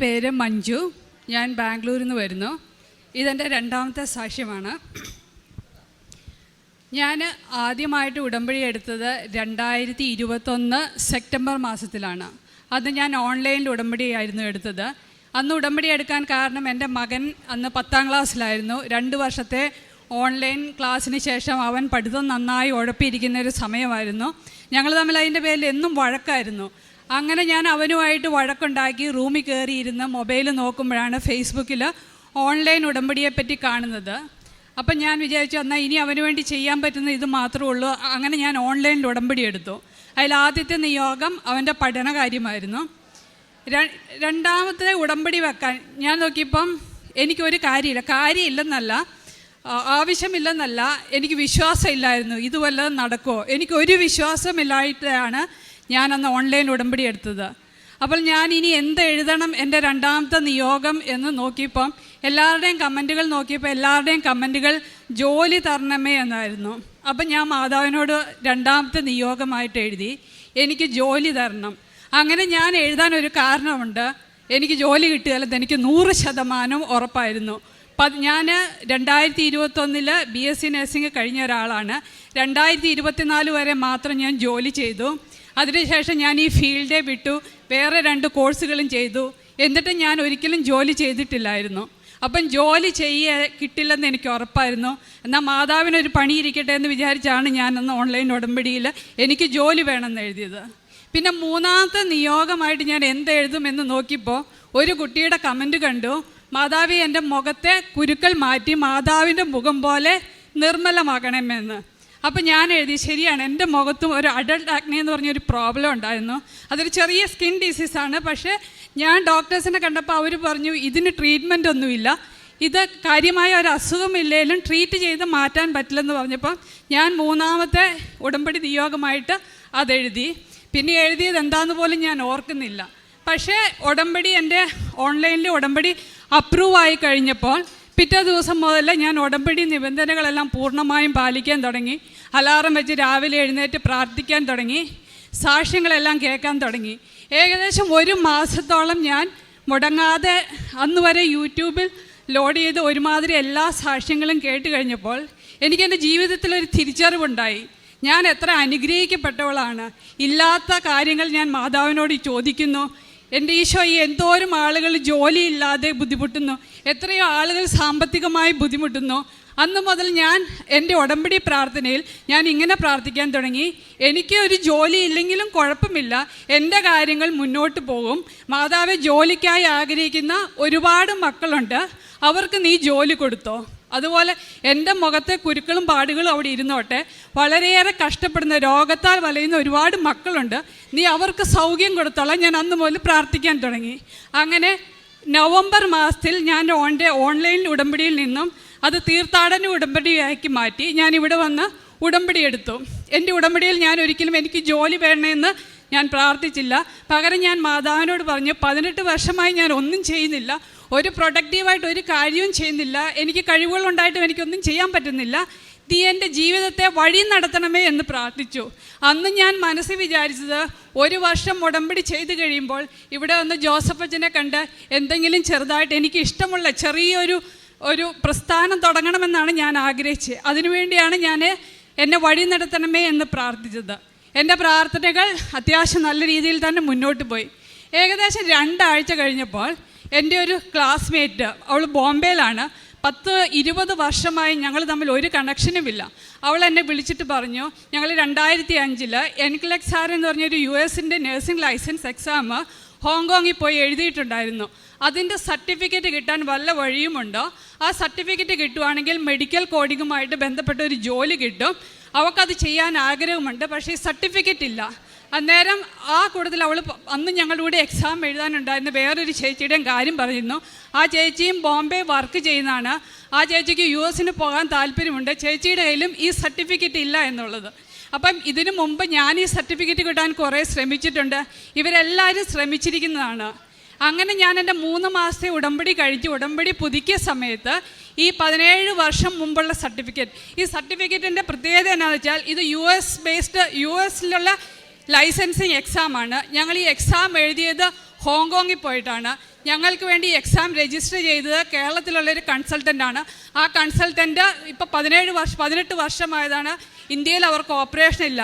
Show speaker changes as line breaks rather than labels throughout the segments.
പേര് മഞ്ജു. ഞാൻ ബാംഗ്ലൂരിൽ നിന്ന് വരുന്നു. ഇതെൻ്റെ രണ്ടാമത്തെ സാക്ഷ്യമാണ്. ഞാൻ ആദ്യമായിട്ട് ഉടമ്പടി എടുത്തത് 2021 സെപ്റ്റംബർ മാസത്തിലാണ്. അത് ഞാൻ ഓൺലൈനിൽ ഉടമ്പടിയായിരുന്നു എടുത്തത്. അന്ന് ഉടമ്പടി എടുക്കാൻ കാരണം എൻ്റെ മകൻ അന്ന് 10ാം ക്ലാസ്സിലായിരുന്നു. 2 വർഷത്തെ ഓൺലൈൻ ക്ലാസ്സിന് ശേഷം അവൻ പഠിത്തം നന്നായി ഉഴപ്പിയിരിക്കുന്ന ഒരു സമയമായിരുന്നു. ഞങ്ങൾ തമ്മിൽ അതിൻ്റെ പേരിൽ എന്നും വഴക്കായിരുന്നു. അങ്ങനെ ഞാൻ അവനുമായിട്ട് വഴക്കുണ്ടാക്കി റൂമിൽ കയറിയിരുന്ന് മൊബൈൽ നോക്കുമ്പോഴാണ് ഫേസ്ബുക്കിൽ ഓൺലൈൻ ഉടമ്പടിയെപ്പറ്റി കാണുന്നത്. അപ്പം ഞാൻ വിചാരിച്ചു എന്നാൽ ഇനി അവന് വേണ്ടി ചെയ്യാൻ പറ്റുന്ന ഇത് മാത്രമേ ഉള്ളൂ. അങ്ങനെ ഞാൻ ഓൺലൈനിൽ ഉടമ്പടി എടുത്തു. അതിൽ ആദ്യത്തെ നിയോഗം അവൻ്റെ പഠനകാര്യമായിരുന്നു. രണ്ടാമത്തെ ഉടമ്പടി വെക്കാൻ ഞാൻ നോക്കിയപ്പം എനിക്കൊരു കാര്യമില്ലെന്നല്ല, ആവശ്യമില്ലെന്നല്ല, എനിക്ക് വിശ്വാസമില്ലായിരുന്നു ഇത് വല്ലതും നടക്കുമോ. എനിക്കൊരു വിശ്വാസമില്ലായിട്ടാണ് ഞാനന്ന് ഓൺലൈൻ ഉടമ്പടി എടുത്തത്. അപ്പോൾ ഞാൻ ഇനി എന്ത് എഴുതണം എൻ്റെ രണ്ടാമത്തെ നിയോഗം എന്ന് നോക്കിയപ്പം എല്ലാവരുടെയും കമൻറ്റുകൾ നോക്കിയപ്പോൾ എല്ലാവരുടെയും കമൻറ്റുകൾ ജോലി തരണമേ എന്നായിരുന്നു. അപ്പം ഞാൻ മാതാവിനോട് രണ്ടാമത്തെ നിയോഗമായിട്ട് എഴുതി, എനിക്ക് ജോലി തരണം. അങ്ങനെ ഞാൻ എഴുതാനൊരു കാരണമുണ്ട്. എനിക്ക് ജോലി കിട്ടുകയല്ലെന്ന് എനിക്ക് 100% ഉറപ്പായിരുന്നു. ഞാൻ 2021 BSc നഴ്സിംഗ് കഴിഞ്ഞ ഒരാളാണ്. 2024 വരെ മാത്രം ഞാൻ ജോലി ചെയ്തു. അതിനുശേഷം ഞാൻ ഈ ഫീൽഡെ വിട്ടു, വേറെ 2 കോഴ്സുകളും ചെയ്തു. എന്നിട്ട് ഞാൻ ഒരിക്കലും ജോലി ചെയ്തിട്ടില്ലായിരുന്നു. അപ്പം ജോലി കിട്ടില്ലെന്ന് എനിക്ക് ഉറപ്പായിരുന്നു. എന്നാൽ മാതാവിനൊരു പണിയിരിക്കട്ടെ എന്ന് വിചാരിച്ചാണ് ഞാനന്ന് ഓൺലൈൻ ഉടമ്പടിയിൽ എനിക്ക് ജോലി വേണമെന്ന് എഴുതിയത്. പിന്നെ മൂന്നാമത്തെ നിയോഗമായിട്ട് ഞാൻ എന്തെഴുതുമെന്ന് നോക്കിയപ്പോൾ ഒരു കുട്ടിയുടെ കമൻറ്റ് കണ്ടു, മാതാവി എൻ്റെ മുഖത്തെ കുരുക്കൾ മാറ്റി മാതാവിൻ്റെ മുഖം പോലെ നിർമ്മലമാക്കണമെന്ന്. അപ്പം ഞാൻ എഴുതി, ശരിയാണ്, എൻ്റെ മുഖത്തും ഒരു അഡൾട്ട് ആക്നെ എന്ന് പറഞ്ഞൊരു പ്രോബ്ലം ഉണ്ടായിരുന്നു. അതൊരു ചെറിയ സ്കിൻ ഡിസീസാണ്. പക്ഷേ ഞാൻ ഡോക്ടേഴ്സിനെ കണ്ടപ്പോൾ അവർ പറഞ്ഞു ഇതിന് ട്രീറ്റ്മെൻ്റ് ഒന്നുമില്ല, ഇത് കാര്യമായ ഒരു അസുഖമില്ലെങ്കിലും ട്രീറ്റ് ചെയ്ത് മാറ്റാൻ പറ്റില്ലെന്ന് പറഞ്ഞപ്പോൾ ഞാൻ മൂന്നാമത്തെ ഉടമ്പടി നിയോഗമായിട്ട് അതെഴുതി. പിന്നെ എഴുതിയത് എന്താണെന്ന് പോലും ഞാൻ ഓർക്കുന്നില്ല. പക്ഷേ ഉടമ്പടി എൻ്റെ ഓൺലൈനിൽ ഉടമ്പടി അപ്രൂവ് ആയി കഴിഞ്ഞപ്പോൾ പിറ്റേ ദിവസം മുതൽ ഞാൻ ഉടമ്പടി നിബന്ധനകളെല്ലാം പൂർണ്ണമായും പാലിക്കാൻ തുടങ്ങി. അലാറം വെച്ച് രാവിലെ എഴുന്നേറ്റ് പ്രാർത്ഥിക്കാൻ തുടങ്ങി. സാക്ഷ്യങ്ങളെല്ലാം കേൾക്കാൻ തുടങ്ങി. ഏകദേശം 1 മാസത്തോളം ഞാൻ മുടങ്ങാതെ അന്ന് വരെ യൂട്യൂബിൽ ലോഡ് ചെയ്ത് ഒരുമാതിരി എല്ലാ സാക്ഷ്യങ്ങളും കേട്ട് കഴിഞ്ഞപ്പോൾ എനിക്കെൻ്റെ ജീവിതത്തിലൊരു തിരിച്ചറിവുണ്ടായി. ഞാൻ എത്ര അനുഗ്രഹിക്കപ്പെട്ടവളാണ്. ഇല്ലാത്ത കാര്യങ്ങൾ ഞാൻ മാതാവിനോട് ചോദിക്കുന്നു. എൻ്റെ ഈശോ, ഈ എന്തോരം ആളുകൾ ജോലിയില്ലാതെ ബുദ്ധിമുട്ടുന്നു, എത്രയോ ആളുകൾ സാമ്പത്തികമായി ബുദ്ധിമുട്ടുന്നു. അന്ന് മുതൽ ഞാൻ എൻ്റെ ഉടമ്പടി പ്രാർത്ഥനയിൽ ഞാൻ ഇങ്ങനെ പ്രാർത്ഥിക്കാൻ തുടങ്ങി, എനിക്ക് ഒരു ജോലി ഇല്ലെങ്കിലും കുഴപ്പമില്ല, എൻ്റെ കാര്യങ്ങൾ മുന്നോട്ട് പോകും. മാതാവേ, ജോലിക്കായി ആഗ്രഹിക്കുന്ന ഒരുപാട് മക്കളുണ്ട്, അവർക്ക് നീ ജോലി കൊടുത്തോ. അതുപോലെ എൻ്റെ മുഖത്തെ കുരുക്കളും പാടുകളും അവിടെ ഇരുന്നോട്ടെ. വളരെയേറെ കഷ്ടപ്പെടുന്ന രോഗത്താൽ വലയുന്ന ഒരുപാട് മക്കളുണ്ട്, നീ അവർക്ക് സൗഖ്യം കൊടുത്തോളാം. ഞാൻ അന്ന് മുതൽ പ്രാർത്ഥിക്കാൻ തുടങ്ങി. അങ്ങനെ നവംബർ മാസത്തിൽ ഞാൻ ഓൺലൈൻ ഉടമ്പടിയിൽ നിന്നും അത് തീർത്ഥാടന ഉടമ്പടിയാക്കി മാറ്റി ഞാനിവിടെ വന്ന് ഉടമ്പടി എടുത്തു. എൻ്റെ ഉടമ്പടിയിൽ ഞാൻ ഒരിക്കലും എനിക്ക് ജോലി വേണമെന്ന് ഞാൻ പ്രാർത്ഥിച്ചില്ല. പകരം ഞാൻ മാതാവിനോട് പറഞ്ഞു, 18 വർഷമായി ഞാൻ ഒന്നും ചെയ്യുന്നില്ല, ഒരു പ്രൊഡക്റ്റീവായിട്ട് ഒരു കാര്യവും ചെയ്യുന്നില്ല, എനിക്ക് കഴിവുകളുണ്ടായിട്ടും എനിക്കൊന്നും ചെയ്യാൻ പറ്റുന്നില്ല, നീ എൻ്റെ ജീവിതത്തെ വഴി നടത്തണമേ എന്ന് പ്രാർത്ഥിച്ചു. അന്ന് ഞാൻ മനസ്സിൽ വിചാരിച്ചത് 1 വർഷം ഉടമ്പടി ചെയ്ത് കഴിയുമ്പോൾ ഇവിടെ വന്ന് ജോസഫ് അച്ഛനെ കണ്ട് എന്തെങ്കിലും ചെറുതായിട്ട് എനിക്ക് ഇഷ്ടമുള്ള ചെറിയൊരു പ്രസ്ഥാനം തുടങ്ങണമെന്നാണ് ഞാൻ ആഗ്രഹിച്ചത്. അതിനുവേണ്ടിയാണ് ഞാൻ എന്നെ വഴി നടത്തണമേ എന്ന് പ്രാർത്ഥിച്ചത്. എൻ്റെ പ്രാർത്ഥനകൾ അത്യാവശ്യം നല്ല രീതിയിൽ തന്നെ മുന്നോട്ട് പോയി. ഏകദേശം 2 ആഴ്ച കഴിഞ്ഞപ്പോൾ എൻ്റെ ഒരു ക്ലാസ്മേറ്റ്, അവൾ ബോംബെയിലാണ്, 10-20 വർഷമായി ഞങ്ങൾ തമ്മിൽ ഒരു കണക്ഷനുമില്ല. അവൾ എന്നെ വിളിച്ചിട്ട് പറഞ്ഞു, ഞങ്ങൾ 2005 NCLEX എന്ന് പറഞ്ഞൊരു US-ൻ്റെ നഴ്സിംഗ് ലൈസൻസ് എക്സാം ഹോങ്കോങ്ങിൽ പോയി എഴുതിയിട്ടുണ്ടായിരുന്നു. അതിൻ്റെ സർട്ടിഫിക്കറ്റ് കിട്ടാൻ വല്ല വഴിയുമുണ്ടോ? ആ സർട്ടിഫിക്കറ്റ് കിട്ടുവാണെങ്കിൽ മെഡിക്കൽ കോഡിങ്ങുമായിട്ട് ബന്ധപ്പെട്ട ഒരു ജോലി കിട്ടും. അവൾക്കത് ചെയ്യാൻ ആഗ്രഹമുണ്ട്, പക്ഷേ ഈ സർട്ടിഫിക്കറ്റ് ഇല്ല. അന്നേരം ആ കൂട്ടത്തിൽ അവൾ അന്ന് ഞങ്ങളുടെ കൂടെ എക്സാം എഴുതാനുണ്ടായിരുന്ന വേറൊരു ചേച്ചിയുടെയും കാര്യം പറഞ്ഞിരുന്നു. ആ ചേച്ചിയും ബോംബെ വർക്ക് ചെയ്യുന്നതാണ്. ആ ചേച്ചിക്ക് US-ന് പോകാൻ താല്പര്യമുണ്ട്. ചേച്ചിയുടെ കയ്യിലും ഈ സർട്ടിഫിക്കറ്റ് ഇല്ല എന്നുള്ളത്. അപ്പം ഇതിനു മുമ്പ് ഞാൻ ഈ സർട്ടിഫിക്കറ്റ് കിട്ടാൻ കുറേ ശ്രമിച്ചിട്ടുണ്ട്. ഇവരെല്ലാവരും ശ്രമിച്ചിരിക്കുന്നതാണ്. അങ്ങനെ ഞാൻ എൻ്റെ 3 മാസത്തെ ഉടമ്പടി കഴിച്ച് ഉടമ്പടി പുതുക്കിയ സമയത്ത് ഈ 17 വർഷം മുമ്പുള്ള സർട്ടിഫിക്കറ്റ്, ഈ സർട്ടിഫിക്കറ്റിൻ്റെ പ്രത്യേകത എന്താണെന്ന് വെച്ചാൽ ഇത് US-ലുള്ള ലൈസൻസിങ് എക്സാമാണ്. ഞങ്ങൾ ഈ എക്സാം എഴുതിയത് ഹോങ്കോങ്ങിൽ പോയിട്ടാണ്. ഞങ്ങൾക്ക് വേണ്ടി എക്സാം രജിസ്റ്റർ ചെയ്തത് കേരളത്തിലുള്ളൊരു കൺസൾട്ടൻ്റാണ്. ആ കൺസൾട്ടൻ്റ് ഇപ്പോൾ 18 വർഷമായതാണ്. ഇന്ത്യയിൽ അവർക്ക് ഓപ്പറേഷൻ ഇല്ല.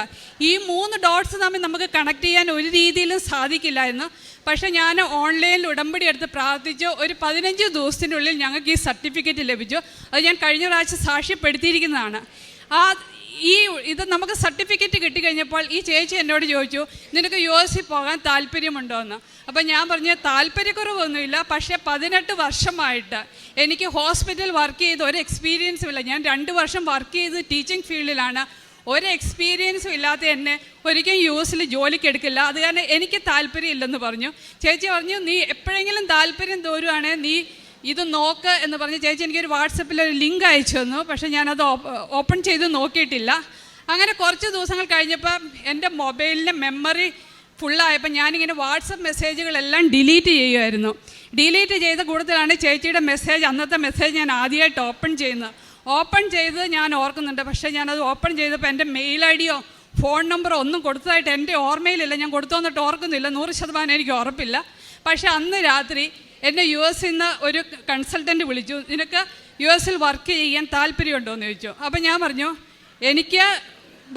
ഈ 3 ഡോട്ട്സ് തമ്മിൽ നമുക്ക് കണക്ട് ചെയ്യാൻ ഒരു രീതിയിലും സാധിക്കില്ലായിരുന്നു. പക്ഷേ ഞാൻ ഓൺലൈനിൽ ഉടമ്പടി എടുത്ത് പ്രാർത്ഥിച്ചു. ഒരു 15 ദിവസത്തിനുള്ളിൽ ഞങ്ങൾക്ക് ഈ സർട്ടിഫിക്കറ്റ് ലഭിച്ചു. അത് ഞാൻ കഴിഞ്ഞ പ്രാവശ്യം സാക്ഷ്യപ്പെടുത്തിയിരിക്കുന്നതാണ്. ഇത് നമുക്ക് സർട്ടിഫിക്കറ്റ് കിട്ടിക്കഴിഞ്ഞപ്പോൾ ഈ ചേച്ചി എന്നോട് ചോദിച്ചു, നിനക്ക് US പോകാൻ താല്പര്യമുണ്ടോ എന്ന്. അപ്പം ഞാൻ പറഞ്ഞു താല്പര്യക്കുറവൊന്നുമില്ല, പക്ഷേ 18 വർഷമായിട്ട് എനിക്ക് ഹോസ്പിറ്റൽ വർക്ക് ചെയ്ത് ഒരു എക്സ്പീരിയൻസും ഇല്ല. ഞാൻ 2 വർഷം വർക്ക് ചെയ്ത് ടീച്ചിങ് ഫീൽഡിലാണ്. ഒരു എക്സ്പീരിയൻസും ഇല്ലാത്ത എന്നെ ഒരിക്കലും US ജോലിക്ക് എടുക്കില്ല. അത് കാരണം എനിക്ക് താല്പര്യമില്ലെന്ന് പറഞ്ഞു. ചേച്ചി പറഞ്ഞു, നീ എപ്പോഴെങ്കിലും താല്പര്യം തോരുവാണെങ്കിൽ നീ ഇത് നോക്ക് എന്ന് പറഞ്ഞ് ചേച്ചി എനിക്കൊരു വാട്സപ്പിൽ ഒരു ലിങ്ക് അയച്ചു തന്നു. പക്ഷേ ഞാനത് ഓപ്പൺ ചെയ്ത് നോക്കിയിട്ടില്ല. അങ്ങനെ കുറച്ച് ദിവസങ്ങൾ കഴിഞ്ഞപ്പോൾ എൻ്റെ മൊബൈലിൻ്റെ മെമ്മറി ഫുള്ളായപ്പോൾ ഞാനിങ്ങനെ വാട്സപ്പ് മെസ്സേജുകളെല്ലാം ഡിലീറ്റ് ചെയ്യുമായിരുന്നു. ഡിലീറ്റ് ചെയ്ത കൂട്ടത്തിലാണ് ചേച്ചിയുടെ മെസ്സേജ്, അന്നത്തെ മെസ്സേജ് ഞാൻ ആദ്യമായിട്ട് ഓപ്പൺ ചെയ്ത് ഞാൻ ഓർക്കുന്നുണ്ട്. പക്ഷേ ഞാനത് ഓപ്പൺ ചെയ്തപ്പോൾ എൻ്റെ മെയിൽ ID യോ ഫോൺ നമ്പറോ ഒന്നും കൊടുത്തതായിട്ട് എൻ്റെ ഓർമ്മയിലില്ല. ഞാൻ കൊടുത്തോന്നിട്ട് ഓർക്കുന്നില്ല, 100% എനിക്ക് ഉറപ്പില്ല. പക്ഷേ അന്ന് രാത്രി എന്നെ US നിന്ന് ഒരു കൺസൾട്ടൻറ്റ് വിളിച്ചു, നിനക്ക് US വർക്ക് ചെയ്യാൻ താല്പര്യമുണ്ടോ എന്ന് ചോദിച്ചു. അപ്പം ഞാൻ പറഞ്ഞു, എനിക്ക്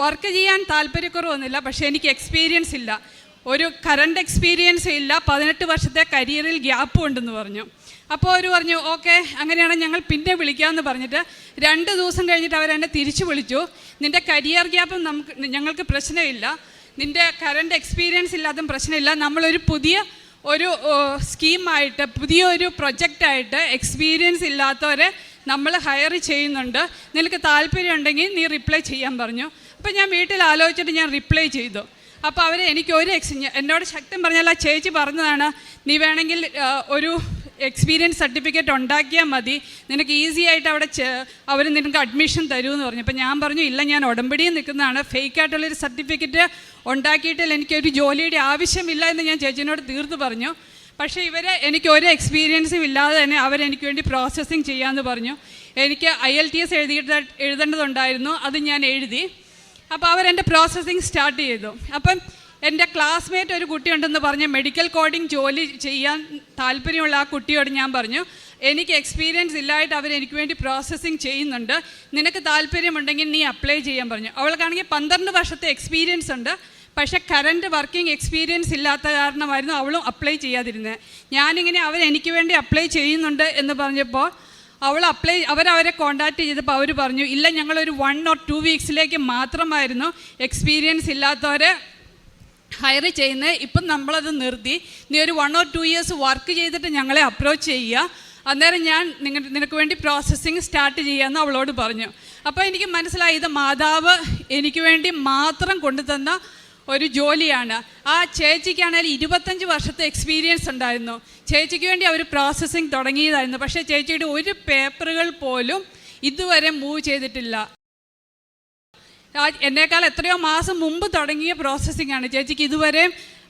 വർക്ക് ചെയ്യാൻ താല്പര്യക്കുറവൊന്നുമില്ല, പക്ഷേ എനിക്ക് എക്സ്പീരിയൻസ് ഇല്ല, ഒരു കറണ്ട് എക്സ്പീരിയൻസ് ഇല്ല, 18 വർഷത്തെ കരിയറിൽ ഗ്യാപ്പും ഉണ്ടെന്ന് പറഞ്ഞു. അപ്പോൾ അവർ പറഞ്ഞു, ഓക്കെ അങ്ങനെയാണെങ്കിൽ ഞങ്ങൾ പിന്നെ വിളിക്കാമെന്ന് പറഞ്ഞിട്ട് 2 ദിവസം കഴിഞ്ഞിട്ട് അവരെന്നെ തിരിച്ചു വിളിച്ചു. നിൻ്റെ കരിയർ ഗ്യാപ്പും ഞങ്ങൾക്ക് പ്രശ്നമില്ല, നിൻ്റെ കറണ്ട് എക്സ്പീരിയൻസ് ഇല്ലാതും പ്രശ്നമില്ല, നമ്മളൊരു പുതിയ സ്കീമായിട്ട് പുതിയൊരു പ്രൊജക്റ്റായിട്ട് എക്സ്പീരിയൻസ് ഇല്ലാത്തവരെ നമ്മൾ ഹയർ ചെയ്യുന്നുണ്ട്, നിനക്ക് താല്പര്യമുണ്ടെങ്കിൽ നീ റിപ്ലൈ ചെയ്യാൻ പറഞ്ഞു. അപ്പോൾ ഞാൻ വീട്ടിൽ ആലോചിച്ചിട്ട് ഞാൻ റിപ്ലൈ ചെയ്തു. അപ്പോൾ അവർ എനിക്ക് എന്നോട് ശക്തം പറഞ്ഞാൽ ആ ചേച്ചി പറഞ്ഞതാണ്, നീ വേണമെങ്കിൽ ഒരു എക്സ്പീരിയൻസ് സർട്ടിഫിക്കറ്റ് ഉണ്ടാക്കിയാൽ മതി, നിനക്ക് ഈസി ആയിട്ട് അവിടെ അവർ നിനക്ക് അഡ്മിഷൻ തരുമെന്ന് പറഞ്ഞു. അപ്പോൾ ഞാൻ പറഞ്ഞു, ഇല്ല, ഞാൻ ഉടമ്പടിയിൽ നിൽക്കുന്നതാണ്, ഫേക്കായിട്ടുള്ളൊരു സർട്ടിഫിക്കറ്റ് ഉണ്ടാക്കിയിട്ടില്ല, എനിക്കൊരു ജോലിയുടെ ആവശ്യമില്ല എന്ന് ഞാൻ ചേച്ചിനോട് തീർത്ത് പറഞ്ഞു. പക്ഷേ എനിക്ക് ഒരു എക്സ്പീരിയൻസും ഇല്ലാതെ തന്നെ അവരെനിക്ക് വേണ്ടി പ്രോസസ്സിങ് ചെയ്യാമെന്ന് പറഞ്ഞു. എനിക്ക് IELTS എഴുതേണ്ടതുണ്ടായിരുന്നു, അത് ഞാൻ എഴുതി. അപ്പോൾ അവരെൻ്റെ പ്രോസസ്സിങ് സ്റ്റാർട്ട് ചെയ്തു. അപ്പം എൻ്റെ ക്ലാസ്മേറ്റ് ഒരു കുട്ടിയുണ്ടെന്ന് പറഞ്ഞ് മെഡിക്കൽ കോഡിങ് ജോലി ചെയ്യാൻ താല്പര്യമുള്ള ആ കുട്ടിയോട് ഞാൻ പറഞ്ഞു, എനിക്ക് എക്സ്പീരിയൻസ് ഇല്ലായിട്ട് അവരെനിക്ക് വേണ്ടി പ്രോസസ്സിങ് ചെയ്യുന്നുണ്ട്, നിനക്ക് താല്പര്യമുണ്ടെങ്കിൽ നീ അപ്ലൈ ചെയ്യാൻ പറഞ്ഞു. അവൾക്കാണെങ്കിൽ 12 വർഷത്തെ എക്സ്പീരിയൻസ് ഉണ്ട്, പക്ഷേ കറണ്ട് വർക്കിംഗ് എക്സ്പീരിയൻസ് ഇല്ലാത്ത കാരണമായിരുന്നു അവളും അപ്ലൈ ചെയ്യാതിരുന്നത്. ഞാനിങ്ങനെ അവരെനിക്ക് വേണ്ടി അപ്ലൈ ചെയ്യുന്നുണ്ട് എന്ന് പറഞ്ഞപ്പോൾ അവരെ കോൺടാക്റ്റ് ചെയ്തപ്പോൾ അവർ പറഞ്ഞു, ഇല്ല, ഞങ്ങളൊരു 1 or 2 വീക്സിലേക്ക് മാത്രമായിരുന്നു എക്സ്പീരിയൻസ് ഇല്ലാത്തവരെ ഹയർ ചെയ്യുന്നത്, ഇപ്പം നമ്മളത് നിർത്തി, നീ ഒരു 1 or 2 ഇയേഴ്സ് വർക്ക് ചെയ്തിട്ട് ഞങ്ങളെ അപ്രോച്ച് ചെയ്യുക, അന്നേരം ഞാൻ നിനക്ക് വേണ്ടി പ്രോസസ്സിങ് സ്റ്റാർട്ട് ചെയ്യാമെന്ന് അവളോട് പറഞ്ഞു. അപ്പോൾ എനിക്ക് മനസ്സിലായി, ഇത് മാതാവ് എനിക്ക് വേണ്ടി മാത്രം കൊണ്ടുതന്ന ഒരു ജോലിയാണ്. ആ ചേച്ചിക്കാണെങ്കിൽ 25 വർഷത്തെ എക്സ്പീരിയൻസ് ഉണ്ടായിരുന്നു. ചേച്ചിക്ക് വേണ്ടി അവർ പ്രോസസ്സിങ് തുടങ്ങിയതായിരുന്നു. പക്ഷേ ചേച്ചിയുടെ ഒരു പേപ്പറുകൾ പോലും ഇതുവരെ മൂവ് ചെയ്തിട്ടില്ല. എന്നേക്കാൾ എത്രയോ മാസം മുമ്പ് തുടങ്ങിയ പ്രോസസ്സിംഗ് ആണ്. ചേച്ചിക്ക് ഇതുവരെ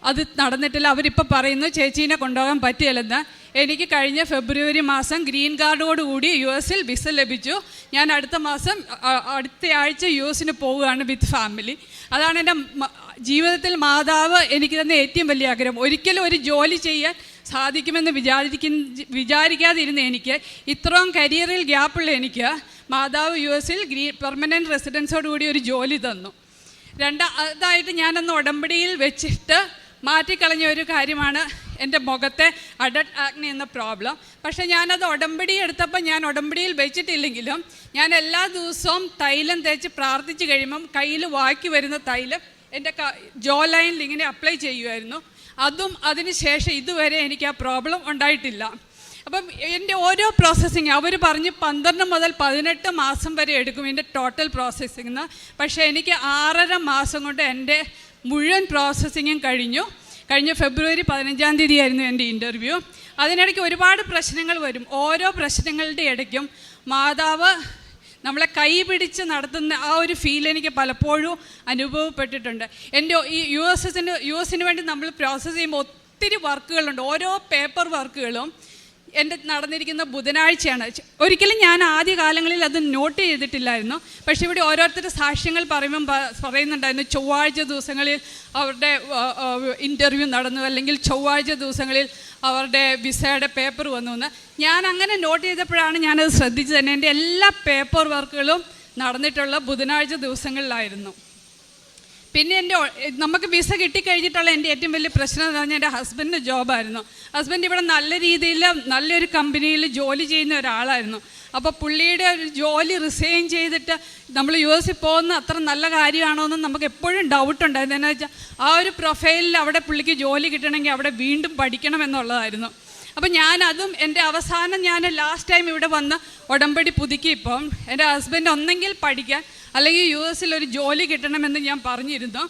അത് നടന്നിട്ടില്ല. അവരിപ്പോൾ പറയുന്നു ചേച്ചീനെ കൊണ്ടുപോകാൻ പറ്റിയില്ലെന്ന്. എനിക്ക് കഴിഞ്ഞ ഫെബ്രുവരി മാസം ഗ്രീൻ കാർഡോടുകൂടി US വിസ ലഭിച്ചു. ഞാൻ അടുത്ത ആഴ്ച US പോവുകയാണ് വിത്ത് ഫാമിലി. അതാണ് എൻ്റെ ജീവിതത്തിൽ മാതാവ് എനിക്ക് തന്നെ ഏറ്റവും വലിയ ആഗ്രഹം. ഒരിക്കലും ഒരു ജോലി ചെയ്യാൻ സാധിക്കുമെന്ന് വിചാരിക്കാതിരുന്ന എനിക്ക്, ഇത്രയും കരിയറിൽ ഗ്യാപ്പുള്ള എനിക്ക് മാതാവ് US പെർമനൻറ്റ് റെസിഡൻസോടുകൂടി ഒരു ജോലി തന്നു. അതായിട്ട് ഞാനന്ന് ഉടമ്പടിയിൽ വെച്ചിട്ട് മാറ്റിക്കളഞ്ഞ ഒരു കാര്യമാണ് എൻ്റെ മുഖത്തെ അഡൽട്ട് ആക്നെ എന്ന പ്രോബ്ലം. പക്ഷേ ഞാനത് ഉടമ്പടി എടുത്തപ്പോൾ ഞാൻ ഉടമ്പടിയിൽ വെച്ചിട്ടില്ലെങ്കിലും ഞാൻ എല്ലാ ദിവസവും തൈലം തേച്ച് പ്രാർത്ഥിച്ച് കഴിയുമ്പം കയ്യിൽ വാക്കി വരുന്ന തൈലം എൻ്റെ ജോ ലൈനിൽ ഇങ്ങനെ അപ്ലൈ ചെയ്യുമായിരുന്നു. അതിന് ശേഷം ഇതുവരെ എനിക്ക് ആ പ്രോബ്ലം ഉണ്ടായിട്ടില്ല. അപ്പം എൻ്റെ ഓരോ പ്രോസസ്സിങ് അവർ പറഞ്ഞ് 12 മുതൽ 18 മാസം വരെ എടുക്കും എൻ്റെ ടോട്ടൽ പ്രോസസ്സിങ്. പക്ഷേ എനിക്ക് 6.5 മാസം കൊണ്ട് എൻ്റെ മുഴുവൻ പ്രോസസ്സിങ്ങും കഴിഞ്ഞ ഫെബ്രുവരി 15-ാം തീയതി ആയിരുന്നു എൻ്റെ ഇൻ്റർവ്യൂ. അതിനിടയ്ക്ക് ഒരുപാട് പ്രശ്നങ്ങൾ വരും. ഓരോ പ്രശ്നങ്ങളുടെ ഇടയ്ക്കും മാതാവ് നമ്മളെ കൈ പിടിച്ച് നടത്തുന്ന ആ ഒരു ഫീൽ എനിക്ക് പലപ്പോഴും അനുഭവപ്പെട്ടിട്ടുണ്ട്. എൻ്റെ ഈ US വേണ്ടി നമ്മൾ പ്രോസസ്സ് ചെയ്യുമ്പോൾ ഒത്തിരി വർക്കുകളുണ്ട്. ഓരോ പേപ്പർ വർക്കുകളും എൻ്റെ നടന്നിരിക്കുന്ന ബുധനാഴ്ചയാണ്. ഒരിക്കലും ഞാൻ ആദ്യ കാലങ്ങളിൽ അത് നോട്ട് ചെയ്തിട്ടില്ലായിരുന്നു. പക്ഷേ ഇവിടെ ഓരോരുത്തരുടെ സാക്ഷ്യങ്ങൾ പറയുന്നുണ്ടായിരുന്നു ചൊവ്വാഴ്ച ദിവസങ്ങളിൽ അവരുടെ ഇൻ്റർവ്യൂ നടന്നു, അല്ലെങ്കിൽ ചൊവ്വാഴ്ച ദിവസങ്ങളിൽ അവരുടെ വിസയുടെ പേപ്പർ വന്നു എന്ന്. ഞാൻ അങ്ങനെ നോട്ട് ചെയ്തപ്പോഴാണ് ഞാനത് ശ്രദ്ധിച്ചത് തന്നെ. എൻ്റെ എല്ലാ പേപ്പർ വർക്കുകളും നടന്നിട്ടുള്ള ബുധനാഴ്ച ദിവസങ്ങളിലായിരുന്നു. പിന്നെ നമുക്ക് വിസ കിട്ടിക്കഴിഞ്ഞിട്ടുള്ള എൻ്റെ ഏറ്റവും വലിയ പ്രശ്നം എന്ന് പറഞ്ഞാൽ എൻ്റെ ഹസ്ബൻഡിൻ്റെ ജോബായിരുന്നു. ഹസ്ബൻഡ് ഇവിടെ നല്ല രീതിയിൽ നല്ലൊരു കമ്പനിയിൽ ജോലി ചെയ്യുന്ന ഒരാളായിരുന്നു. അപ്പോൾ പുള്ളിയുടെ ഒരു ജോലി റിസൈൻ ചെയ്തിട്ട് നമ്മൾ US പോകുന്ന അത്ര നല്ല കാര്യമാണോ എന്ന് നമുക്ക് എപ്പോഴും ഡൗട്ടുണ്ടായിരുന്നു. എന്താണെന്ന് വെച്ചാൽ ആ ഒരു പ്രൊഫൈലിൽ അവിടെ പുള്ളിക്ക് ജോലി കിട്ടണമെങ്കിൽ അവിടെ വീണ്ടും പഠിക്കണം എന്നുള്ളതായിരുന്നു. അപ്പം ഞാൻ ലാസ്റ്റ് ടൈം ഇവിടെ വന്ന് ഉടമ്പടി പുതുക്കിയപ്പം എൻ്റെ ഹസ്ബൻഡ് ഒന്നെങ്കിൽ പഠിക്കാൻ അല്ലെങ്കിൽ US ഒരു ജോലി കിട്ടണമെന്ന് ഞാൻ പറഞ്ഞിരുന്നു.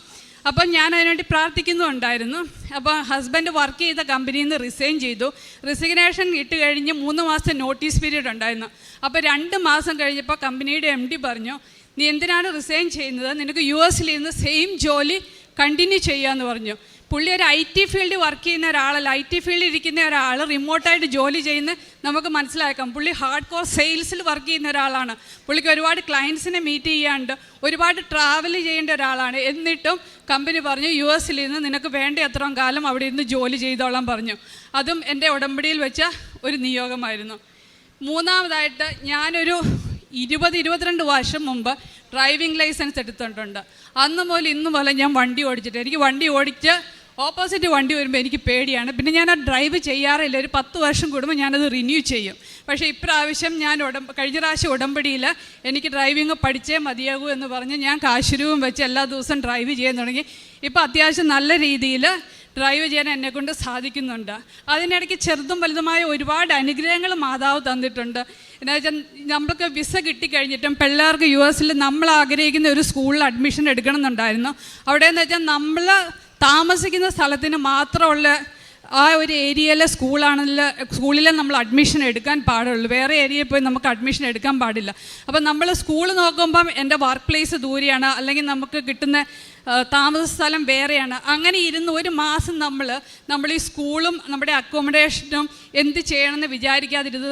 അപ്പം ഞാൻ അതിനുവേണ്ടി പ്രാർത്ഥിക്കുന്നുണ്ടായിരുന്നു. അപ്പോൾ ഹസ്ബൻഡ് വർക്ക് ചെയ്ത കമ്പനിയിൽ നിന്ന് റിസൈൻ ചെയ്തു. റിസിഗ്നേഷൻ ഇട്ട് കഴിഞ്ഞ് 3 മാസത്തെ നോട്ടീസ് പീരീഡ് ഉണ്ടായിരുന്നു. അപ്പോൾ 2 മാസം കഴിഞ്ഞപ്പോൾ കമ്പനിയുടെ MD പറഞ്ഞു, നീ എന്തിനാണ് റിസൈൻ ചെയ്യുന്നത്, നിനക്ക് US നിന്ന് സെയിം ജോലി കണ്ടിന്യൂ ചെയ്യാമെന്ന് പറഞ്ഞു. പുള്ളി ഒരു IT ഫീൽഡിൽ വർക്ക് ചെയ്യുന്ന ഒരാളല്ല. IT ഫീൽഡിൽ ഇരിക്കുന്ന ഒരാൾ റിമോട്ടായിട്ട് ജോലി ചെയ്യുന്ന നമുക്ക് മനസ്സിലാക്കാം. പുള്ളി ഹാർഡ് കോർ സെയിൽസിൽ വർക്ക് ചെയ്യുന്ന ഒരാളാണ്. പുള്ളിക്ക് ഒരുപാട് ക്ലയൻസിനെ മീറ്റ് ചെയ്യാണ്ട് ഒരുപാട് ട്രാവൽ ചെയ്യേണ്ട ഒരാളാണ്. എന്നിട്ടും കമ്പനി പറഞ്ഞു US നിന്ന് നിനക്ക് വേണ്ട അത്രയും കാലം അവിടെ ഇരുന്ന് ജോലി ചെയ്തോളാൻ പറഞ്ഞു. അതും എൻ്റെ ഉടമ്പടിയിൽ വെച്ച ഒരു നിയോഗമായിരുന്നു. മൂന്നാമതായിട്ട് ഞാനൊരു 20-22 വർഷം മുമ്പ് ഡ്രൈവിംഗ് ലൈസൻസ് എടുത്തിട്ടുണ്ട്. അന്ന് മുതൽ ഇന്ന് പോലെ ഞാൻ വണ്ടി ഓടിച്ചിട്ട് എനിക്ക് വണ്ടി ഓടിച്ച് ഓപ്പോസിറ്റ് വണ്ടി വരുമ്പോൾ എനിക്ക് പേടിയാണ്. പിന്നെ ഞാൻ ആ ഡ്രൈവ് ചെയ്യാറില്ല. ഒരു 10 വർഷം കൂടുമ്പോൾ ഞാനത് റിന്യൂ ചെയ്യും. പക്ഷേ ഇപ്രാവശ്യം കഴിഞ്ഞ പ്രാവശ്യം ഉടമ്പടിയിൽ എനിക്ക് ഡ്രൈവിംഗ് പഠിച്ചേ മതിയാകൂ എന്ന് പറഞ്ഞ് ഞാൻ കാശുരൂപം വെച്ച് എല്ലാ ദിവസവും ഡ്രൈവ് ചെയ്യാൻ തുടങ്ങി. ഇപ്പോൾ അത്യാവശ്യം നല്ല രീതിയിൽ ഡ്രൈവ് ചെയ്യാൻ എന്നെക്കൊണ്ട് സാധിക്കുന്നുണ്ട്. അതിനിടയ്ക്ക് ചെറുതും വലുതുമായ ഒരുപാട് അനുഗ്രഹങ്ങൾ മാതാവ് തന്നിട്ടുണ്ട്. എന്താ വെച്ചാൽ നമ്മൾക്ക് വിസ കിട്ടിക്കഴിഞ്ഞിട്ടും പിള്ളേർക്ക് US നമ്മൾ ആഗ്രഹിക്കുന്ന ഒരു സ്കൂളിൽ അഡ്മിഷൻ എടുക്കണമെന്നുണ്ടായിരുന്നു. അവിടെ എന്ന് വെച്ചാൽ നമ്മൾ താമസിക്കുന്ന സ്ഥലത്തിന് മാത്രമുള്ള ആ ഒരു ഏരിയയിലെ സ്കൂളിൽ നമ്മൾ അഡ്മിഷൻ എടുക്കാൻ പാടുള്ളൂ. വേറെ ഏരിയയിൽ പോയി നമുക്ക് അഡ്മിഷൻ എടുക്കാൻ പാടില്ല. അപ്പം നമ്മൾ സ്കൂൾ നോക്കുമ്പം എൻ്റെ വർക്ക് പ്ലേസ് ദൂരെയാണ്, അല്ലെങ്കിൽ നമുക്ക് കിട്ടുന്ന താമസ സ്ഥലം വേറെയാണ്. അങ്ങനെ ഇരുന്ന് ഒരു മാസം നമ്മൾ ഈ സ്കൂളും നമ്മുടെ അക്കോമഡേഷനും എന്ത് ചെയ്യണമെന്ന് വിചാരിക്കാതിരുന്ന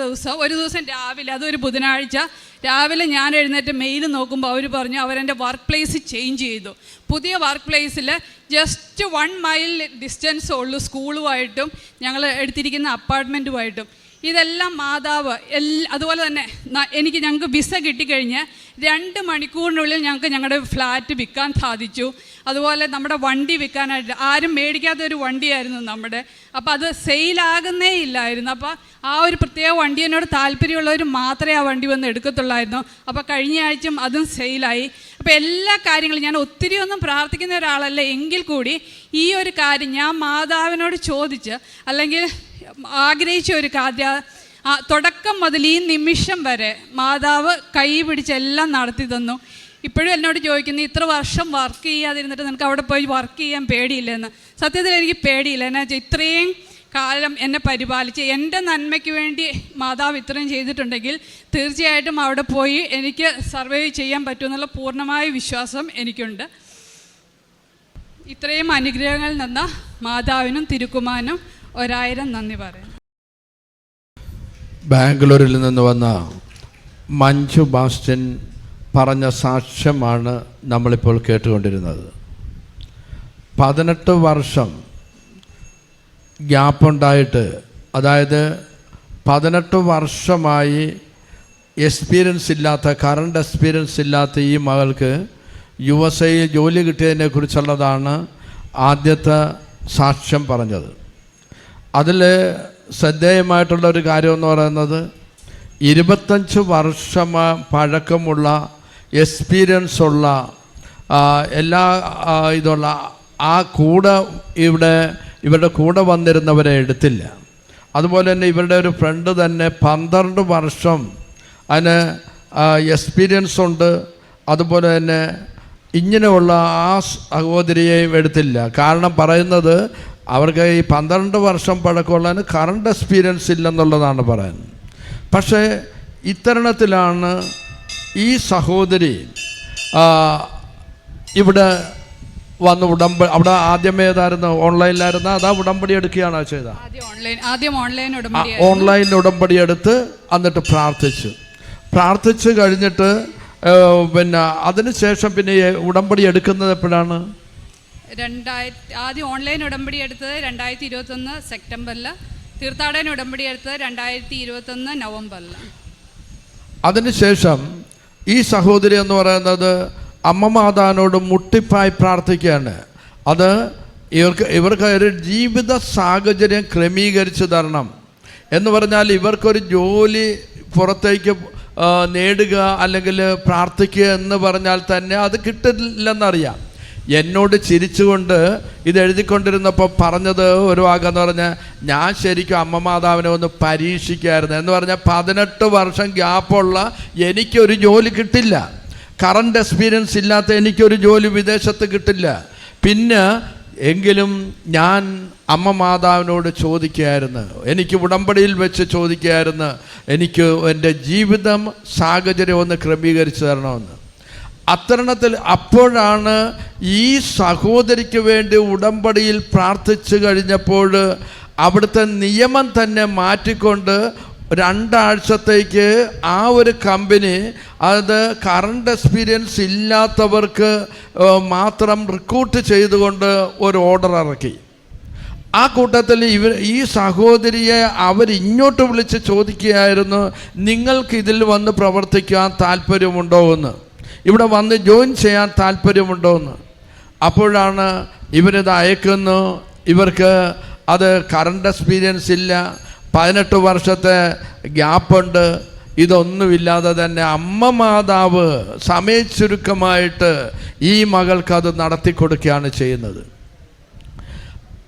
ഒരു ദിവസം രാവിലെ, അതൊരു ബുധനാഴ്ച രാവിലെ ഞാൻ എഴുന്നേറ്റ് മെയിൽ നോക്കുമ്പോൾ അവർ പറഞ്ഞു അവരെൻ്റെ വർക്ക് പ്ലേസ് ചേഞ്ച് ചെയ്തു. പുതിയ വർക്ക് പ്ലേസിൽ ജസ്റ്റ് 1 മൈൽ ഡിസ്റ്റൻസ് ഉള്ളൂ സ്കൂളുമായിട്ടും ഞങ്ങൾ എടുത്തിരിക്കുന്ന അപ്പാർട്ട്മെൻറ്റുമായിട്ടും. ഇതെല്ലാം മാതാവ് അതുപോലെ തന്നെ ഞങ്ങൾക്ക് വിസ കിട്ടിക്കഴിഞ്ഞ് 2 മണിക്കൂറിനുള്ളിൽ ഞങ്ങളുടെ ഫ്ലാറ്റ് വിൽക്കാൻ സാധിച്ചു. അതുപോലെ നമ്മുടെ വണ്ടി വിൽക്കാനായിട്ട് ആരും മേടിക്കാത്തൊരു വണ്ടിയായിരുന്നു നമ്മുടെ. അപ്പോൾ അത് സെയിലാകുന്നേ ഇല്ലായിരുന്നു. അപ്പോൾ ആ ഒരു പ്രത്യേക വണ്ടി എന്നോട് താല്പര്യമുള്ളവർ മാത്രമേ ആ വണ്ടി വന്ന് എടുക്കത്തുള്ളായിരുന്നു. അപ്പോൾ കഴിഞ്ഞ ആഴ്ചയും അതും സെയിലായി. അപ്പോൾ എല്ലാ കാര്യങ്ങളും ഞാൻ ഒത്തിരി ഒന്നും പ്രാർത്ഥിക്കുന്ന ഒരാളല്ല, എങ്കിൽ കൂടി ഈ ഒരു കാര്യം ഞാൻ മാതാവിനോട് ചോദിച്ച് അല്ലെങ്കിൽ ആഗ്രഹിച്ച ഒരു കാര്യം തുടക്കം മുതൽ ഈ നിമിഷം വരെ മാതാവ് കൈ പിടിച്ചെല്ലാം നടത്തി തന്നു. ഇപ്പോഴും എന്നോട് ചോദിക്കുന്നു, ഇത്ര വർഷം വർക്ക് ചെയ്യാതിരുന്നിട്ട് നിനക്ക് അവിടെ പോയി വർക്ക് ചെയ്യാൻ പേടിയില്ലെന്ന്. സത്യത്തിൽ എനിക്ക് പേടിയില്ല. എന്നാ വെച്ചാൽ ഇത്രയും കാലം എന്നെ പരിപാലിച്ച് എൻ്റെ നന്മയ്ക്ക് വേണ്ടി മാതാവ് ഇത്രയും ചെയ്തിട്ടുണ്ടെങ്കിൽ തീർച്ചയായിട്ടും അവിടെ പോയി എനിക്ക് സർവൈവ് ചെയ്യാൻ പറ്റുമെന്നുള്ള പൂർണ്ണമായ വിശ്വാസം എനിക്കുണ്ട്. ഇത്രയും അനുഗ്രഹങ്ങളിൽ നിന്ന മാതാവിനും തിരുക്കുമാനും 1000 നന്ദി പറയാം.
ബാംഗ്ലൂരിൽ നിന്ന് വന്ന മഞ്ജു ബാസ്റ്റൻ പറഞ്ഞ സാക്ഷ്യമാണ് നമ്മളിപ്പോൾ കേട്ടുകൊണ്ടിരുന്നത്. 18 വർഷം ഗ്യാപ്പുണ്ടായിട്ട്, അതായത് 18 വർഷമായി കറണ്ട് എക്സ്പീരിയൻസ് ഇല്ലാത്ത ഈ മകൾക്ക് USA ജോലി കിട്ടിയതിനെ കുറിച്ചുള്ളതാണ് ആദ്യത്തെ സാക്ഷ്യം പറഞ്ഞത്. അതിൽ ശ്രദ്ധേയമായിട്ടുള്ള ഒരു കാര്യമെന്ന് പറയുന്നത് 25 വർഷം പഴക്കമുള്ള എക്സ്പീരിയൻസ് ഉള്ള എല്ലാ ഇതുള്ള ഇവരുടെ കൂടെ വന്നിരുന്നവരെ എടുത്തില്ല. അതുപോലെ തന്നെ ഇവരുടെ ഒരു ഫ്രണ്ട് തന്നെ 12 വർഷം അതിന് എക്സ്പീരിയൻസ് ഉണ്ട്. അതുപോലെ തന്നെ ഇങ്ങനെയുള്ള ആ സഹോദരിയെയും എടുത്തില്ല. കാരണം പറയുന്നത് അവർക്ക് ഈ 12 വർഷം പഴക്കമുള്ളതിന് കറണ്ട് എക്സ്പീരിയൻസ് ഇല്ലെന്നുള്ളതാണ് പറയുന്നത്. പക്ഷേ ഇത്തരണത്തിലാണ് ഈ സഹോദരി ഇവിടെ വന്ന് അവിടെ ആദ്യമേ ഏതായിരുന്നു, ഓൺലൈനിലായിരുന്നു, അതാ ഉടമ്പടി എടുക്കുകയാണോ ചെയ്തത്?
ആദ്യം
ഓൺലൈൻ ഉടമ്പടി എടുത്ത് എന്നിട്ട് പ്രാർത്ഥിച്ചു കഴിഞ്ഞിട്ട് പിന്നെ അതിനുശേഷം പിന്നെ ഉടമ്പടി എടുക്കുന്നത് എപ്പോഴാണ്?
ആദ്യം ഓൺലൈൻ ഉടമ്പടി എടുത്തത് 2021 സെപ്റ്റംബറിൽ, തീർത്ഥാടന ഉടമ്പടി എടുത്തത് 2021 നവംബറിൽ.
അതിനുശേഷം ഈ സഹോദരി എന്ന് പറയുന്നത് അമ്മ മാതാവിനോട് മുട്ടിപ്പായി പ്രാർത്ഥിക്കുകയാണ്. അത് ഇവർക്ക് ഒരു ജീവിത സാഹചര്യം ക്രമീകരിച്ച് തരണം എന്ന് പറഞ്ഞാൽ, ഇവർക്കൊരു ജോലി പുറത്തേക്ക് നേടുക അല്ലെങ്കിൽ പ്രാർത്ഥിക്കുക എന്ന് പറഞ്ഞാൽ തന്നെ അത് കിട്ടില്ലെന്നറിയാം. എന്നോട് ചിരിച്ചുകൊണ്ട് ഇത് എഴുതിക്കൊണ്ടിരുന്നപ്പോൾ പറഞ്ഞത് ഒരു വാക്കെന്ന് പറഞ്ഞാൽ, ഞാൻ ശരിക്കും അമ്മ മാതാവിനെ ഒന്ന് പരീക്ഷിക്കായിരുന്നു എന്ന് പറഞ്ഞാൽ 18 വർഷം ഗ്യാപ്പുള്ള എനിക്കൊരു ജോലി കിട്ടില്ല, കറണ്ട് എക്സ്പീരിയൻസ് ഇല്ലാത്ത എനിക്കൊരു ജോലി വിദേശത്ത് കിട്ടില്ല. പിന്നെ എങ്കിലും ഞാൻ അമ്മ മാതാവിനോട് ചോദിക്കുകയായിരുന്നു, എനിക്ക് ഉടമ്പടിയിൽ വെച്ച് ചോദിക്കുകയായിരുന്നു, എനിക്ക് എൻ്റെ ജീവിതം സാഹചര്യം ഒന്ന് ക്രമീകരിച്ച് തരണമെന്ന്. അത്തരണത്തിൽ അപ്പോഴാണ് ഈ സഹോദരിക്ക് വേണ്ടി ഉടമ്പടിയിൽ പ്രാർത്ഥിച്ചു കഴിഞ്ഞപ്പോൾ അവിടുത്തെ നിയമം തന്നെ മാറ്റിക്കൊണ്ട് 2 ആഴ്ചത്തേക്ക് ആ ഒരു കമ്പനി അത് കറണ്ട് എക്സ്പീരിയൻസ് ഇല്ലാത്തവർക്ക് മാത്രം റിക്രൂട്ട് ചെയ്തുകൊണ്ട് ഒരു ഓർഡർ ഇറക്കി. ആ കൂട്ടത്തിൽ ഈ സഹോദരിയെ അവരിങ്ങോട്ട് വിളിച്ച് ചോദിക്കുകയായിരുന്നു, നിങ്ങൾക്ക് ഇതിൽ വന്ന് പ്രവർത്തിക്കാൻ താല്പര്യമുണ്ടോ എന്ന്, ഇവിടെ വന്ന് ജോയിൻ ചെയ്യാൻ താല്പര്യമുണ്ടോ എന്ന്. അപ്പോഴാണ് ഇവരിത് അയക്കുന്നു. ഇവർക്ക് അത് കറണ്ട് എക്സ്പീരിയൻസ് ഇല്ല, 18 വർഷത്തെ ഗ്യാപ്പുണ്ട്. ഇതൊന്നുമില്ലാതെ തന്നെ അമ്മ മാതാവ് സമയച്ചുരുക്കമായിട്ട് ഈ മകൾക്കത് നടത്തി കൊടുക്കുകയാണ് ചെയ്യുന്നത്.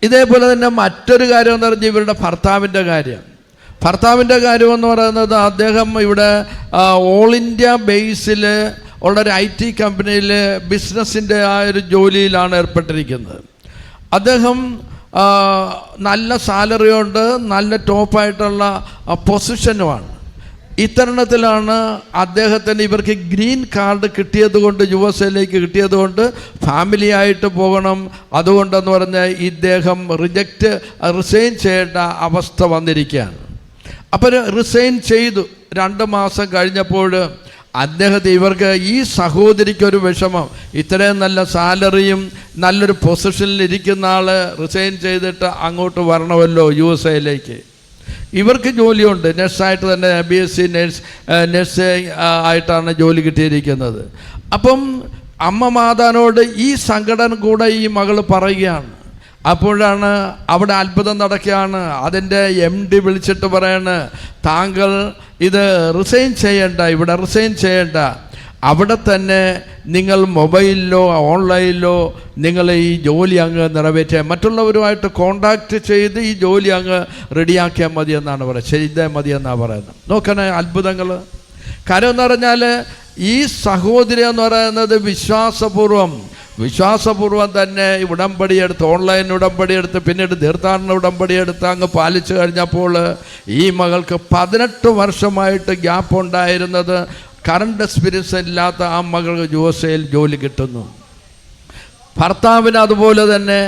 ഇതേപോലെ തന്നെ മറ്റൊരു കാര്യം എന്ന് പറഞ്ഞാൽ ഇവരുടെ ഭർത്താവിൻ്റെ കാര്യം എന്ന് പറയുന്നത്, അദ്ദേഹം ഇവിടെ ഓൾ ഇന്ത്യ ബേസിൽ ഉള്ള ഒരു IT കമ്പനിയിൽ ബിസിനസ്സിൻ്റെ ആ ഒരു ജോലിയിലാണ് ഏർപ്പെട്ടിരിക്കുന്നത്. അദ്ദേഹം നല്ല സാലറിയുണ്ട്, നല്ല ടോപ്പായിട്ടുള്ള പൊസിഷനുമാണ്. ഇത്തരണത്തിലാണ് അദ്ദേഹത്തിന് ഇവർക്ക് ഗ്രീൻ കാർഡ് കിട്ടിയതുകൊണ്ട്, USA കിട്ടിയതുകൊണ്ട് ഫാമിലി ആയിട്ട് പോകണം. അതുകൊണ്ടെന്ന് പറഞ്ഞാൽ ഇദ്ദേഹം റിസൈൻ ചെയ്യേണ്ട അവസ്ഥ വന്നിരിക്കുകയാണ്. അപ്പോൾ റിസൈൻ ചെയ്തു. 2 മാസം കഴിഞ്ഞപ്പോൾ ഇവർക്ക് ഈ സഹോദരിക്കൊരു വിഷമം, ഇത്രയും നല്ല സാലറിയും നല്ലൊരു പൊസിഷനിലിരിക്കുന്ന ആൾ റിസൈൻ ചെയ്തിട്ട് അങ്ങോട്ട് വരണമല്ലോ USA. ഇവർക്ക് ജോലിയുണ്ട്, നഴ്സായിട്ട് തന്നെ BSc നഴ്സ് ആയിട്ടാണ് ജോലി കിട്ടിയിരിക്കുന്നത്. അപ്പം അമ്മ മാതാവിനോട് ഈ സങ്കടം കൂടെ ഈ മകൾ പറയുകയാണ്. അപ്പോഴാണ് അവിടെ അത്ഭുതം നടക്കുകയാണ്. അതിൻ്റെ MD വിളിച്ചിട്ട് പറയാണ്, താങ്കൾ ഇത് റിസൈൻ ചെയ്യേണ്ട, ഇവിടെ റിസൈൻ ചെയ്യേണ്ട, അവിടെ തന്നെ നിങ്ങൾ മൊബൈലിലോ ഓൺലൈനിലോ നിങ്ങൾ ഈ ജോലി അങ്ങ് നിറവേറ്റാൻ, മറ്റുള്ളവരുമായിട്ട് കോണ്ടാക്റ്റ് ചെയ്ത് ഈ ജോലി അങ്ങ് റെഡിയാക്കിയാൽ മതി എന്നാണ് പറയുന്നത്, ചെയ്താൽ മതി എന്നാണ് പറയുന്നത്. നോക്കണേ അത്ഭുതങ്ങൾ. കാര്യം എന്ന് പറഞ്ഞാൽ ഈ സഹോദരി എന്ന് പറയുന്നത് വിശ്വാസപൂർവം തന്നെ ഉടമ്പടിയെടുത്ത്, ഓൺലൈൻ ഉടമ്പടിയെടുത്ത്, പിന്നീട് തീർത്ഥാടന ഉടമ്പടിയെടുത്ത് അങ്ങ് പാലിച്ചു കഴിഞ്ഞപ്പോൾ ഈ മകൾക്ക് 18 വർഷമായിട്ട് ഗ്യാപ്പ് ഉണ്ടായിരുന്നത് കറണ്ട് എക്സ്പീരിയൻസ് ഇല്ലാത്ത ആ മകൾക്ക് USA ജോലി കിട്ടുന്നു. ഭർത്താവിന് അതുപോലെ തന്നെ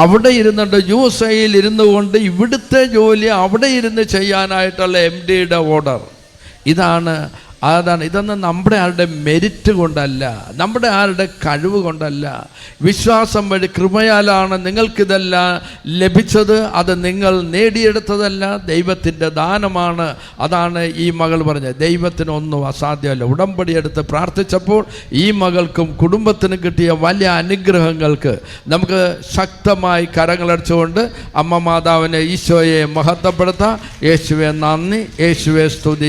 അവിടെ ഇരുന്നുണ്ട്, USA ഇരുന്നു കൊണ്ട് ഇവിടുത്തെ ജോലി അവിടെ ഇരുന്ന് ചെയ്യാനായിട്ടുള്ള MDയുടെ ഓർഡർ. ഇതൊന്നും നമ്മുടെ ആരുടെ മെരിറ്റ് കൊണ്ടല്ല, നമ്മുടെ ആരുടെ കഴിവ് കൊണ്ടല്ല, വിശ്വാസം വഴി കൃപയാലാണ് നിങ്ങൾക്കിതെല്ലാം ലഭിച്ചത്. അത് നിങ്ങൾ നേടിയെടുത്തതല്ല, ദൈവത്തിൻ്റെ ദാനമാണ്. അതാണ് ഈ മകൾ പറഞ്ഞത്, ദൈവത്തിനൊന്നും അസാധ്യമല്ല. ഉടമ്പടിയെടുത്ത് പ്രാർത്ഥിച്ചപ്പോൾ ഈ മകൾക്കും കുടുംബത്തിനും കിട്ടിയ വലിയ അനുഗ്രഹങ്ങൾക്ക് നമുക്ക് ശക്തമായി കരങ്ങളടിച്ചുകൊണ്ട് അമ്മ മാതാവിനെ, ഈശോയെ മഹത്വപ്പെടുത്താം. യേശുവെ നന്ദി, യേശുവെ സ്തുതി.